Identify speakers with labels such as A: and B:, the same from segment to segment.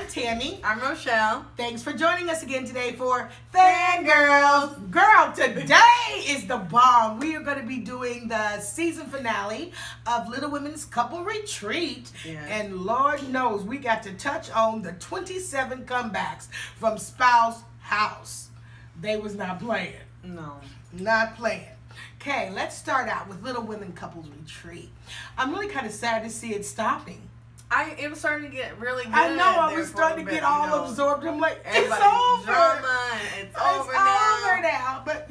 A: Tammy.
B: I'm Rochelle.
A: Thanks for joining us again today for Fangirls. Girl, today is the bomb. We are going to be doing the season finale of Little Women's Couple Retreat.
B: Yeah.
A: And Lord knows we got to touch on the 27 comebacks from Spouse House. They was not playing.
B: No.
A: Not playing. Okay, let's start out with Little Women Couples Retreat. I'm really kind of sad to see it stopping.
B: It was starting to get really good.
A: I know, I was starting to get all absorbed. I'm like, it's over.
B: Drama. It's over now.
A: But,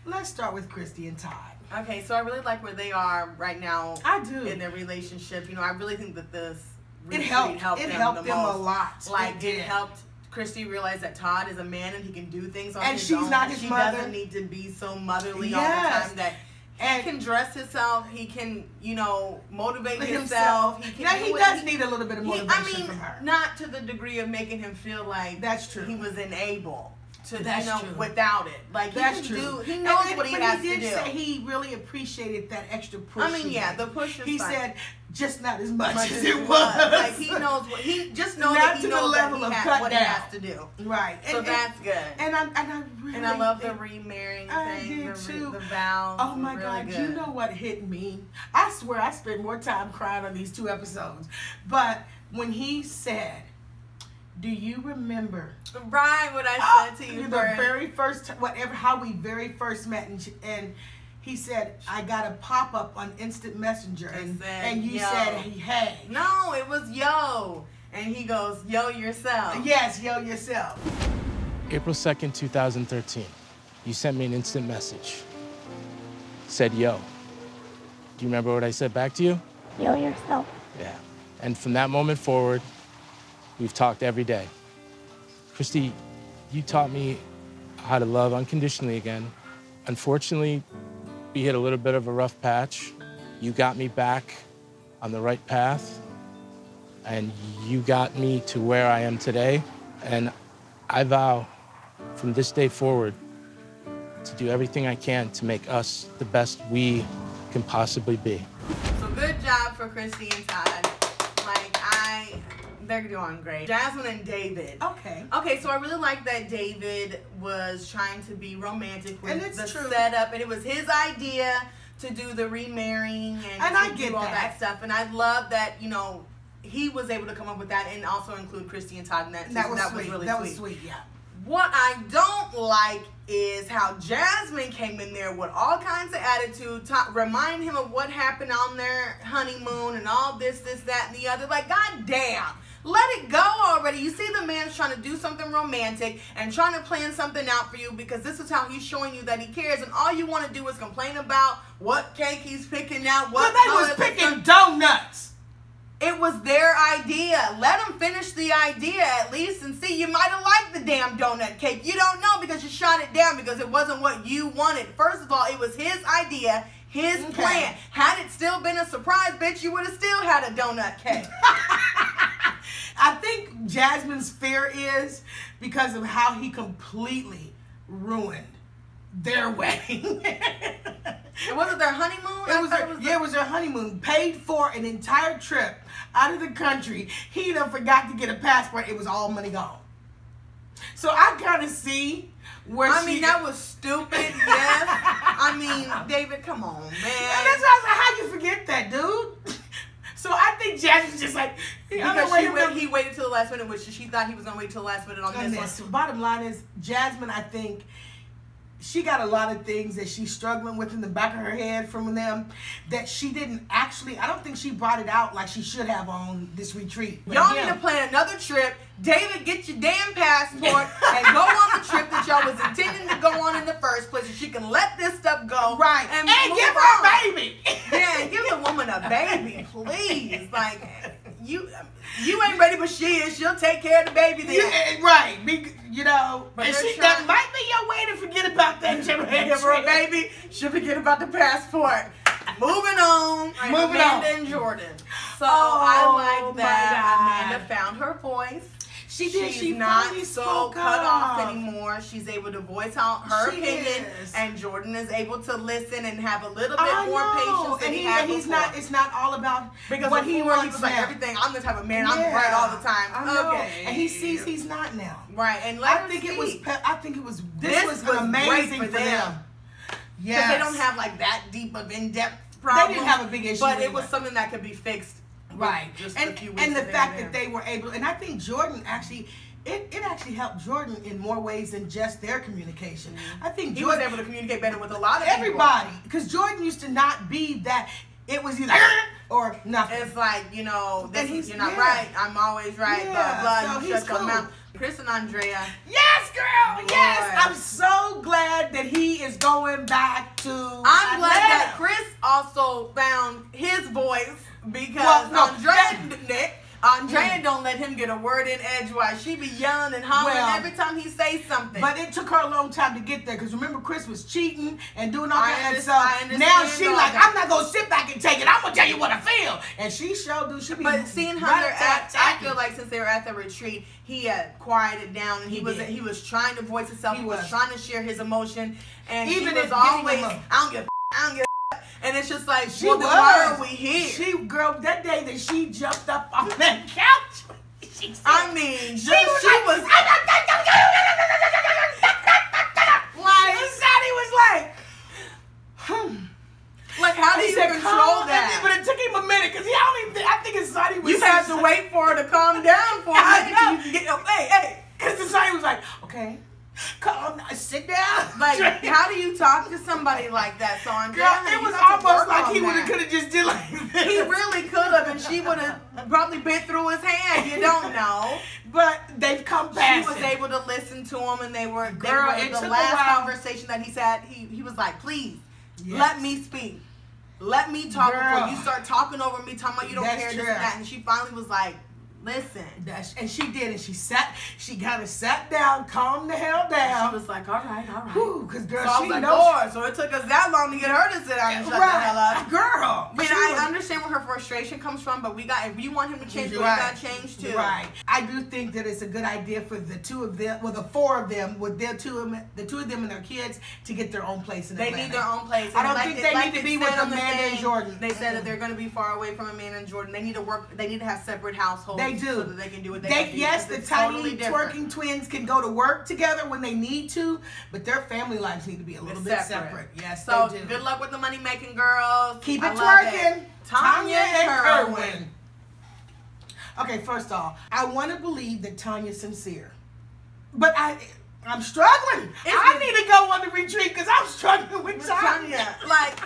A: let's start with Christy and Todd.
B: Okay, so I really like where they are right now.
A: I do.
B: In their relationship. I really think that this
A: it helped them a lot.
B: Like, it helped Christy realize that Todd is a man and he can do things on his own.
A: And she's not his mother.
B: She doesn't need to be so motherly all the time. That he can dress himself. He can, motivate himself. He
A: does need a little bit of motivation from her.
B: Not to the degree of making him feel like
A: that's true.
B: He was unable to,
A: true.
B: without it. Like
A: that's true.
B: He knows what he has to do.
A: He did say he really appreciated that extra push.
B: The push is
A: he
B: fine.
A: Said just not as much as it was.
B: Like he knows what he knows that he knows what he has to do.
A: Right.
B: So that's good.
A: And I
B: love the remarrying thing.
A: I did too.
B: The vows.
A: Oh my God! Good. You know what hit me? I swear I spent more time crying on these 2 episodes. But when he said, "Do you remember?"
B: Right, what I said to you.
A: The very first, how we very first met, and he said, "I got a pop up on Instant Messenger," and you said, "Hey."
B: No, it was yo, and he goes, "Yo yourself."
A: Yes, yo yourself.
C: April 2nd, 2013. You sent me an instant message. Said yo. Do you remember what I said back to you?
D: Yo yourself.
C: Yeah. And from that moment forward, we've talked every day. Christy, you taught me how to love unconditionally again. Unfortunately, we hit a little bit of a rough patch. You got me back on the right path, and you got me to where I am today. And I vow from this day forward to do everything I can to make us the best we can possibly be.
B: So good job for Christy and Todd. They're doing great. Jasmine and David. Okay, so I really like that David was trying to be romantic with the setup, and it was his idea to do the remarrying and
A: I
B: to
A: get
B: do all that stuff. And I love that, he was able to come up with that and also include Christy and Todd in that.
A: That was
B: really sweet.
A: That was sweet, yeah.
B: What I don't like is how Jasmine came in there with all kinds of attitude, remind him of what happened on their honeymoon and all this, that, and the other. Like, goddamn. Let it go already. You see the man's trying to do something romantic and trying to plan something out for you because this is how he's showing you that he cares, and all you want to do is complain about what cake he's picking out, what color.
A: They was picking donuts.
B: It was their idea. Let them finish the idea at least and see. You might have liked the damn donut cake. You don't know because you shot it down because it wasn't what you wanted. First of all, it was his idea, his plan. Had it still been a surprise, bitch, you would have still had a donut cake.
A: I think Jasmine's fear is because of how he completely ruined their wedding.
B: It wasn't their honeymoon?
A: It was their honeymoon. Paid for an entire trip out of the country. He done forgot to get a passport. It was all money gone. So I kind of see where
B: that was stupid, yes. David, come on, man.
A: And that's why I was like, how you forget that, dude? So I think Jasmine's just like...
B: Because he waited till the last minute, which she thought he was going to wait till the last minute on this one.
A: Bottom line is, Jasmine, I think... She got a lot of things that she's struggling with in the back of her head from them that she didn't actually, I don't think she brought it out like she should have on this retreat.
B: Y'all need to plan another trip. David, get your damn passport and go on the trip that y'all was intending to go on in the first place so she can let this stuff go.
A: Right.
B: And
A: give her a baby.
B: Yeah, give the woman a baby, please. Like, you ain't ready, but she is. She'll take care of the baby then.
A: Yeah, right. But that might be your way to forget about that.
B: Give her a baby. She'll forget about the passport. Moving on. Amanda and Jordan. So I like that Amanda found her voice.
A: She did.
B: She's
A: She
B: not
A: finally
B: so
A: spoke
B: cut
A: up.
B: off anymore. She's able to voice out her
A: She
B: opinion,
A: is.
B: and Jordan is able to listen and have a little bit more patience than
A: and
B: he had
A: he's
B: before.
A: not. It's not all about
B: Because
A: what
B: before
A: he wants.
B: he was like
A: now.
B: everything. I'm the type of man. I'm
A: Yeah.
B: right all the time.
A: I know.
B: Okay,
A: And he sees he's not now.
B: right. And let
A: I
B: her
A: think it
B: speak.
A: was. I think it was. This
B: This
A: was
B: was
A: amazing
B: great
A: for them.
B: Because
A: Yes.
B: they don't have like that deep of in-depth problem.
A: They didn't have a big issue.
B: but it
A: anyway.
B: was something that could be fixed.
A: Right.
B: Just
A: and
B: a few weeks
A: and the
B: that they
A: fact
B: were
A: that
B: there.
A: they were able, and I think Jordan actually, it actually helped Jordan in more ways than just their communication. I think
B: He was
A: Jordan,
B: able to communicate better with a lot of
A: everybody, because Jordan used to not be that. It was either or nothing.
B: It's like, you know,
A: And
B: this,
A: he's-
B: you're not
A: yeah.
B: right. I'm always right.
A: Yeah,
B: Blah,
A: so
B: blah. You
A: he's
B: shut your
A: cool.
B: mouth. Chris and Andrea.
A: Yes, girl. Yes,
B: Lord.
A: I'm so glad that he is going back to.
B: I'm glad that
A: Atlanta.
B: Chris also found his voice because
A: Well, no,
B: Andrea don't let him get a word in edgewise. She be yelling and hollering
A: Well,
B: every time he says something.
A: But it took her a long time to get there because remember Chris was cheating and doing all
B: I
A: that. And so
B: understand
A: now she
B: all
A: like,
B: that.
A: I'm not gonna sit back and take it. I'm gonna tell you what I feel. And she sure do. She be
B: But seeing how they're at, I feel like since they were at the retreat, he had quieted down and he was trying to voice himself. He was trying to share his emotion, and
A: Even
B: she was
A: if
B: always,
A: getting him
B: I don't give, I don't give. And it's just like,
A: She
B: well, then
A: was.
B: why are we here?
A: She girl that day that she jumped up on that couch. She said,
B: I mean,
A: she was like, Hasani was
B: like how do
A: He
B: you
A: said,
B: control
A: calm,
B: that?
A: but it took him a minute because I think Hasani was.
B: You have to wait for her to calm down for a
A: I
B: minute
A: know.
B: till you can get. Hey,
A: Because Hasani was like, okay, calm, sit down.
B: like how do you talk to somebody like that? So Andrea,
A: Girl, it was almost like he could have just did like this.
B: He really could have, and she would have probably bit through his hand. You don't know.
A: But they've come
B: She
A: past
B: was
A: it.
B: able to listen to him, and they were
A: Girl, it
B: the
A: took a
B: last
A: while.
B: conversation that he said. He was like, "Please,
A: Yes.
B: let me speak. Let me talk
A: Girl.
B: before you start talking over me, talking about you don't
A: That's
B: care this
A: true.
B: and that." And she finally was like, "Listen."
A: And she did, and she got sat down, calmed the hell down.
B: She was like, "All right."
A: Because girl,
B: So I was
A: she
B: like,
A: knows.
B: Lord, so it took us that long to get her to sit down and shut the hell up.
A: Girl.
B: I mean,
A: she
B: I
A: was-
B: understand where her frustration comes from, but if you want him to change, we
A: Right.
B: got to change too.
A: Right. I do think that it's a good idea for the two of them, well, the four of them, with the two of them and their kids, to get their own place in
B: They
A: Atlanta.
B: need their own place.
A: I don't
B: And
A: think
B: it-
A: they need to
B: it
A: be
B: said
A: with
B: on the
A: Amanda and
B: thing,
A: Jordan.
B: They said that they're going to be far away from Amanda and Jordan. They need to work. They need to have separate households.
A: They do.
B: So that they can do what they can do.
A: Yes, the
B: It's
A: tiny
B: totally different.
A: twerking twins can go to work together when they need to, but their family lives need to be a little bit separate. Yes,
B: So
A: they do.
B: good luck with the money making girls.
A: Keep
B: I
A: it
B: love
A: twerking.
B: Tanya and Kerwin.
A: Okay, first off, I want to believe that Tanya's sincere, but I'm struggling. I need to go on the retreat because I'm struggling with Tanya.
B: Like,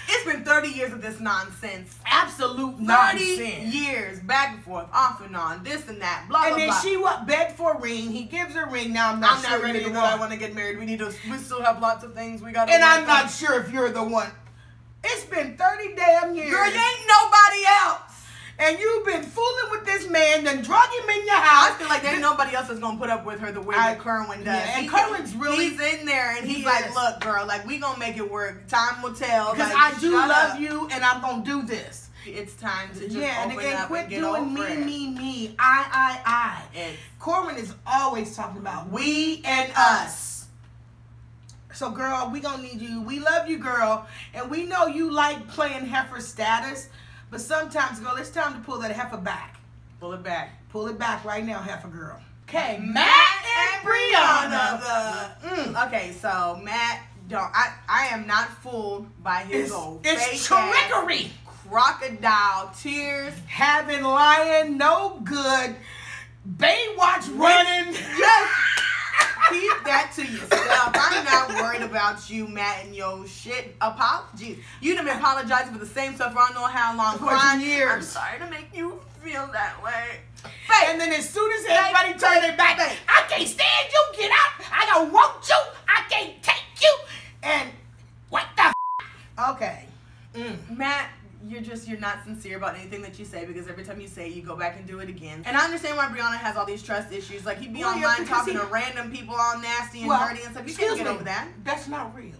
B: it's been 30 years of this nonsense.
A: Absolute
B: 30
A: nonsense.
B: years, back and forth, off and on, this and that, blah,
A: And
B: blah,
A: then
B: blah.
A: she begged for a ring. He gives her a ring. Now I'm
B: I'm
A: not
B: not
A: sure
B: ready
A: you're
B: to
A: the
B: know I
A: one.
B: want to get married. We still have lots of things we got to
A: And
B: work
A: I'm not
B: on.
A: sure if you're the one. It's been 30 damn years.
B: Girl, you ain't nobody else.
A: And you've been fooling with this man, then drug him in your
B: I
A: house.
B: feel like there ain't nobody else that's gonna put up with her the way that Kerwin does.
A: Yeah, and Kerwin's really...
B: He's in there and he's
A: He
B: like,
A: is.
B: look, girl, like we gonna make it work. Time will tell.
A: Because
B: like,
A: I do
B: shut
A: love
B: up.
A: you, and I'm going to do this.
B: It's time to just
A: And
B: open
A: again,
B: up
A: quit
B: and get
A: doing
B: over it.
A: me. I.
B: It's
A: Corwin is always talking about we and us. So, girl, we going to need you. We love you, girl. And we know you like playing heifer status. But sometimes, girl, it's time to pull that heifer back.
B: Pull it back.
A: Pull it back right now, heifer girl. Okay,
B: Matt and Brianna. Okay, so Matt, I am not fooled by his old
A: It's
B: fake
A: trickery.
B: ass crocodile tears.
A: Having lying no good. Baywatch running.
B: Just keep that to yourself. I'm not worried about you, Matt, and your shit apologies. You done been apologizing for the same stuff for I don't know how long.
A: For years.
B: I'm sorry to make you feel that way.
A: And then as soon as everybody turn their back, I can't stand you, get out. I don't want you. I can't take you. And what the f? Okay.
B: Matt, you're not sincere about anything that you say because every time you say it, you go back and do it again. And I understand why Brianna has all these trust issues. Like, he'd be online talking to random people all nasty and dirty and stuff. You can't get over that.
A: That's not real.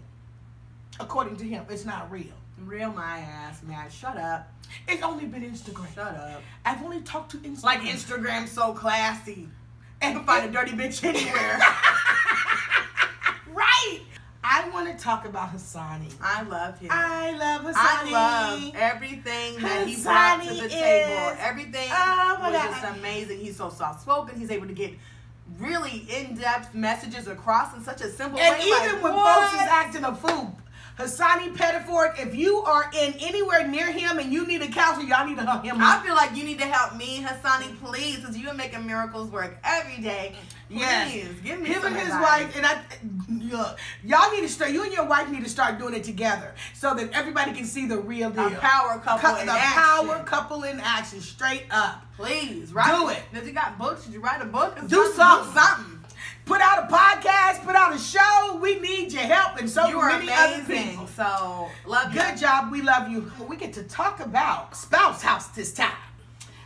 A: According to him, it's not real.
B: Real my ass, Matt. Shut up.
A: It's only been Instagram.
B: Shut up.
A: I've only talked to Instagram.
B: Like Instagram's so classy. And you can find a dirty bitch anywhere.
A: Right. I want to talk about Hasani.
B: I love him.
A: I love Hasani.
B: I love everything that he brought to the table. Everything was just amazing. He's so soft-spoken. He's able to get really in-depth messages across in such a simple way.
A: And even when folks is acting a fool, Hasani Pettiford, if you are in anywhere near him and you need a counselor, y'all need to help him.
B: I feel like you need to help me, Hasani, please, because you're making miracles work every day. Please,
A: yes.
B: Give me
A: him
B: some
A: and his
B: advice.
A: wife, and y'all need to start. You and your wife need to start doing it together so that everybody can see the real deal.
B: A power couple in action.
A: Power couple in action, straight up.
B: Please,
A: do it.
B: Does he got books? Did you write a book?
A: Do something. Put out a podcast, put out a show. We need your help and so many other people.
B: So, love you.
A: Good job. We love you. We get to talk about Spouse House this time.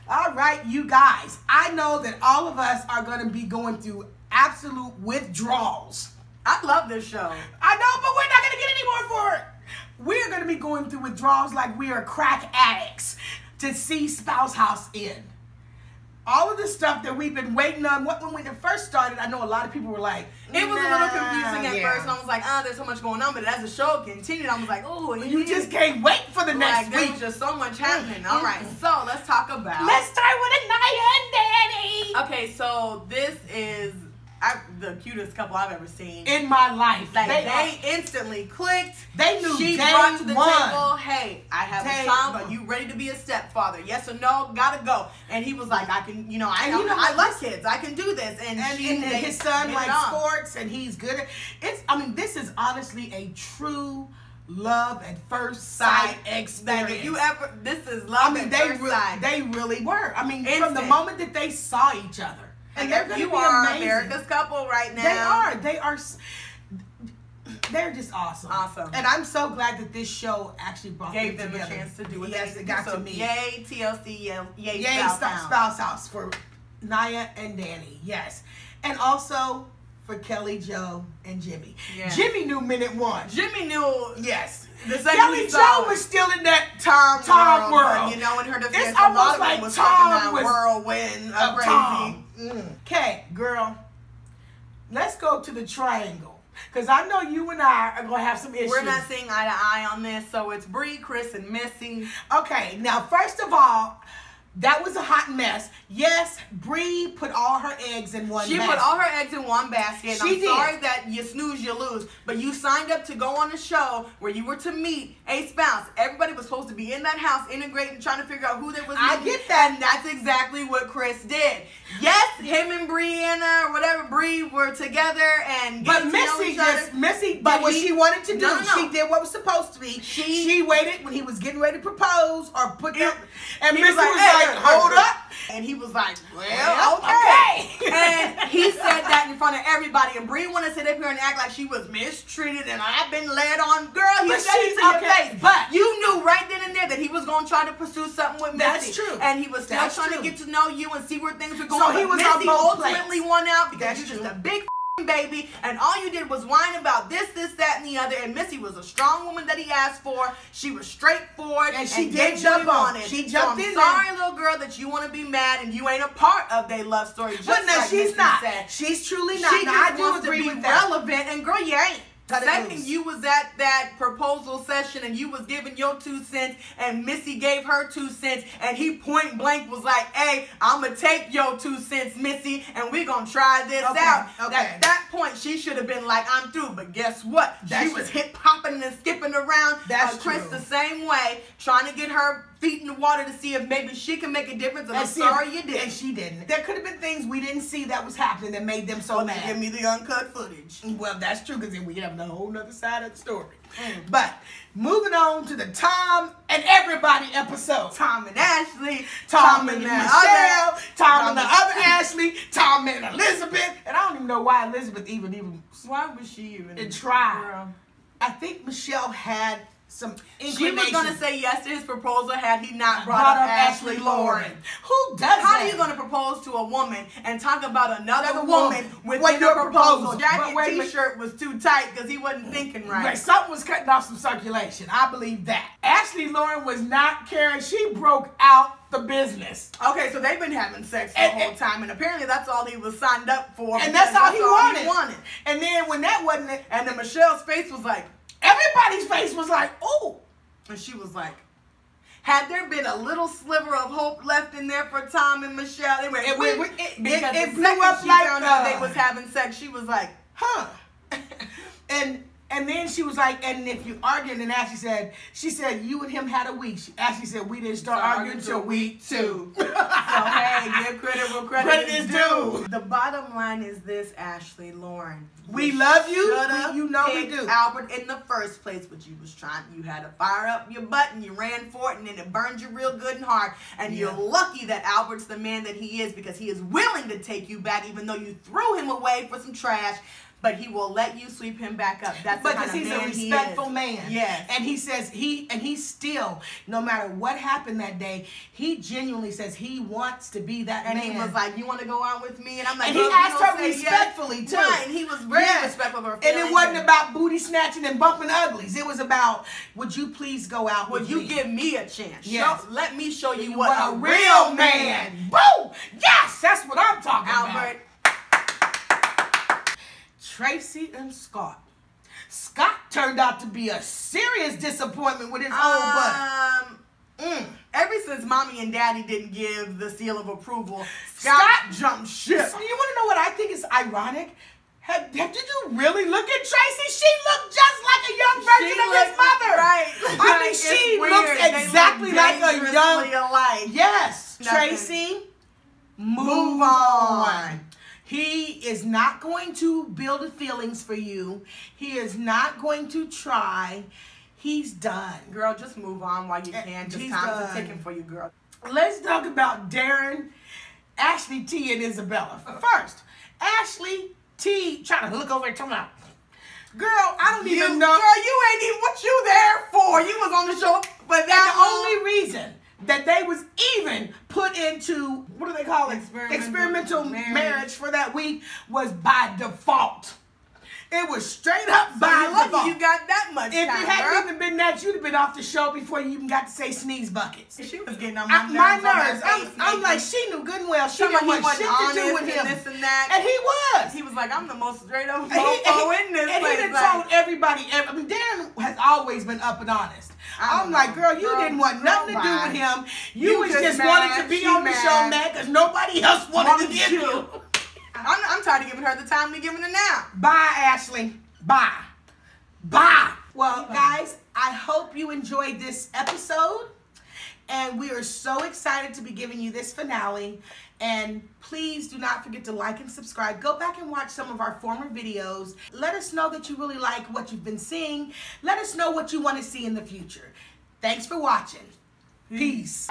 A: All right, you guys. I know that all of us are going to be going through absolute withdrawals.
B: I love this show.
A: I know, but we're not going to get any more for it. We're going to be going through withdrawals like we are crack addicts to see Spouse House end. All of the stuff that we've been waiting on. When it first started, I know a lot of people were like,
B: it was a little confusing at first, and I was like, there's so much going on. But as the show continued, I was like, oh,
A: you just can't wait for the next week.
B: There was just so much happening. All right, so let's talk about.
A: Let's start with Tanya and Matt.
B: Okay, so this is the cutest couple I've ever seen
A: in my life.
B: Like they instantly clicked.
A: They knew
B: she brought to the table, hey, I have a child. Are you ready to be a stepfather? Yes or no? Gotta go. And he was like, I can, I love kids. I can do this. And
A: his son likes sports, and he's good at it. This is honestly a true love at first sight experience.
B: This is love at first sight.
A: They really were. From the moment that they saw each other. And they're going to be amazing.
B: America's couple right now.
A: They're just awesome.
B: Awesome.
A: And I'm so glad that this show actually
B: gave them a chance to do what
A: they got to me.
B: Yay, TLC, yay
A: Spouse House for Nia and Danny. Yes. And also for Kelly, Joe, and Jimmy. Yeah. Jimmy knew minute one.
B: Jimmy knew.
A: Yes.
B: Kelly
A: Joe was still in that Tom world.
B: In her defense,
A: it's almost like
B: was
A: Tom was
B: whirlwind of crazy.
A: Okay, girl. Let's go to the triangle. Because I know you and I are going to have some issues.
B: We're not seeing eye to eye on this, so it's Bree, Chris, and Missy.
A: Okay, now first of all, that was a hot mess. Yes, Bree put all her eggs in one basket.
B: She put all her eggs in one basket. I'm sorry that you snooze, you lose. But you signed up to go on a show where you were to meet a spouse. Everybody was supposed to be in that house, integrating, trying to figure out who they was meeting.
A: I get that.
B: And that's exactly what Chris did. Yes, him and Brianna, or whatever, Bree were together and
A: but Missy did what she wanted to do. No. She did what was supposed to be. She waited when he was getting ready to propose or put that. And Missy was like, hold up.
B: And he was like, well, okay. And he said that in front of everybody. And Bree wanted to sit up here and act like she was mistreated and I've been led on. Girl, he said it to your face. But you knew right then and there that he was going to try to pursue something with Missy.
A: That's true.
B: And he was still trying to get to know you and see where things were going.
A: So he was
B: Missy
A: on both
B: ultimately won out because you're just a big baby, and all you did was whine about this, that, and the other. And Missy was a strong woman that he asked for. She was straightforward,
A: and she did jump on it. She jumped in.
B: I'm sorry, little girl, that you want to be mad and you ain't a part of their love story. Just
A: but no,
B: like
A: she's
B: Missy
A: not.
B: Said.
A: She's truly not.
B: She just wants to be relevant, and girl, you ain't. Second, you was at that proposal session and you was giving your 2 cents and Missy gave her 2 cents and he point blank was like, hey, I'm going to take your 2 cents, Missy, and we're going to try this out.
A: Okay.
B: At that point, she should have been like, I'm through. But guess what? She was hip-hopping and skipping around. Chris the same way, trying to get her feet in the water to see if maybe she can make a difference. And I'm sorry you didn't.
A: And she didn't. There could have been things we didn't see that was happening that made them so mad.
B: Give me the uncut footage.
A: Well, that's true, because then we have a whole other side of the story. But moving on to the Tom and Everybody episode.
B: Tom and Ashley.
A: Tom and Michelle. Tom and the other Ashley. Tom and Elizabeth. And I don't even know why Elizabeth even.
B: Why was she even
A: tried? I think Michelle had some
B: She was
A: inclination.
B: going to say yes to his proposal had he not brought up Ashley Lauren.
A: Who does that?
B: How are you going to propose to a woman and talk about another woman
A: with
B: within
A: your
B: your proposal?
A: proposal?
B: Jacket,
A: But wait a minute.
B: t-shirt was too tight because he wasn't thinking right.
A: Right, something was cutting off some circulation. I believe that. Ashley Lauren was not caring. She broke out the business.
B: Okay, so they've been having sex the whole time, and apparently that's all he was signed up for.
A: And that's all he wanted.
B: And
A: And then when that wasn't it,
B: then Michelle's face was like,
A: everybody's face was like, ooh.
B: and she was like, had there been a little sliver of hope left in there for Tom and Michelle? It went, because
A: it
B: the
A: blew
B: second
A: up
B: she
A: like
B: found out they was having sex, she was like,
A: huh. And then she was like, and if you arguing, and Ashley said, she said, you and him had a week. Ashley said, we didn't start arguing until week 2.
B: So, hey, give credit where credit is due.
A: due.
B: The bottom line is this, Ashley Lauren.
A: We love you.
B: Shoulda
A: You know we
B: picked
A: do.
B: Albert in the first place, but you was trying. You had to fire up your butt, and you ran for it, and then it burned you real good and hard. And you're lucky that Albert's the man that he is, because he is willing to take you back, even though you threw him away for some trash. But he will let you sweep him back up. That's
A: because he's a respectful man.
B: Yes.
A: And he says he still, no matter what happened that day, he genuinely says he wants to be that
B: and
A: man.
B: he was like, you want to go out with me? And I'm like,
A: and he asked her respectfully
B: yes.
A: too.
B: Right, and he was very respectful of her feelings.
A: And it wasn't about booty snatching and bumping uglies. It was about, would you please go out with me?
B: Would you give me a chance?
A: Yes.
B: Let me show you what
A: a real man. Boom! Yes, that's what I'm talking about.
B: Albert.
A: Tracy and Scott. Scott turned out to be a serious disappointment with his old butt.
B: Ever since Mommy and Daddy didn't give the seal of approval, Scott jumped ship.
A: So you want to know what I think is ironic? Did you really look at Tracy? She looked just like a young version of his mother.
B: Right.
A: I mean, she looks exactly like a young.
B: Alike.
A: Yes,
B: Nothing.
A: Tracy. Move on. He is not going to build feelings for you. He is not going to try. He's done.
B: Girl, just move on while you can. Just time's ticking for you, girl.
A: Let's talk about Darren, Ashley T, and Isabella. First, Ashley T trying to look over and tell me, girl, I don't even know.
B: Girl, you ain't even what you there for. You was on the show, but
A: the only reason that they was even put into, what do they call it? Experimental marriage for that week was by default. It was straight up by default.
B: You got that much
A: If
B: time,
A: you hadn't even been that, you'd have been off the show before you even got to say sneeze buckets.
B: She was getting on
A: my nerves. I'm like, she knew good and well she didn't want shit to do with him.
B: This and that.
A: And he was.
B: He was like, I'm the most straight up mofo in this place.
A: And he done told everybody. I mean, Darren has always been up and honest. I'm like, girl, you didn't want nothing to do with him. You was just wanted to be on the show, man, because nobody else wanted to give you.
B: I'm tired of giving her the time we're giving her now.
A: Bye, Ashley. Bye. Bye. Well, guys, I hope you enjoyed this episode. And we are so excited to be giving you this finale. And please do not forget to like and subscribe. Go back and watch some of our former videos. Let us know that you really like what you've been seeing. Let us know what you want to see in the future. Thanks for watching. Peace.